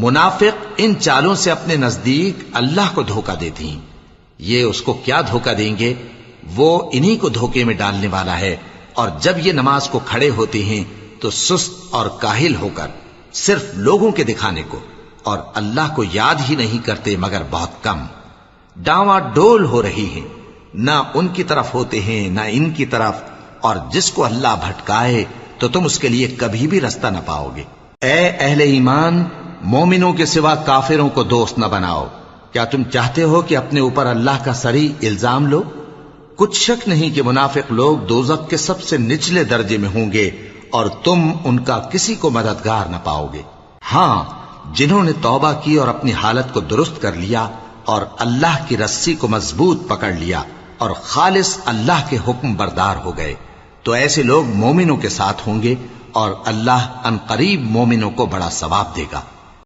मुनाफिक इन चालों से अपने नजदीक अल्लाह को धोखा देती हैं। ये उसको क्या धोखा देंगे, वो इन्हीं को धोखे में डालने वाला है। और जब ये नमाज को खड़े होते हैं तो सुस्त और काहिल होकर, सिर्फ लोगों के दिखाने को, और अल्लाह को याद ही नहीं करते मगर बहुत कम। डांवाडोल हो रही हैं, ना उनकी तरफ होते हैं ना इनकी तरफ, और जिसको अल्लाह भटकाए तो तुम उसके लिए कभी भी रास्ता न पाओगे। ए अहले ईमान, मोमिनों के सिवा काफिरों को दोस्त न बनाओ। क्या तुम चाहते हो कि अपने ऊपर अल्लाह का सरी इल्जाम लो? कुछ शक नहीं कि मुनाफिक लोग दोजख के सबसे निचले दर्जे में होंगे और तुम उनका किसी को मददगार न पाओगे। हां, जिन्होंने तौबा की और अपनी हालत को दुरुस्त कर लिया और अल्लाह की रस्सी को मजबूत पकड़ लिया और खालिस अल्लाह के हुक्म बरदार हो गए, तो ऐसे लोग मोमिनों के साथ होंगे और अल्लाह अनकरीब मोमिनों को बड़ा सवाब देगा।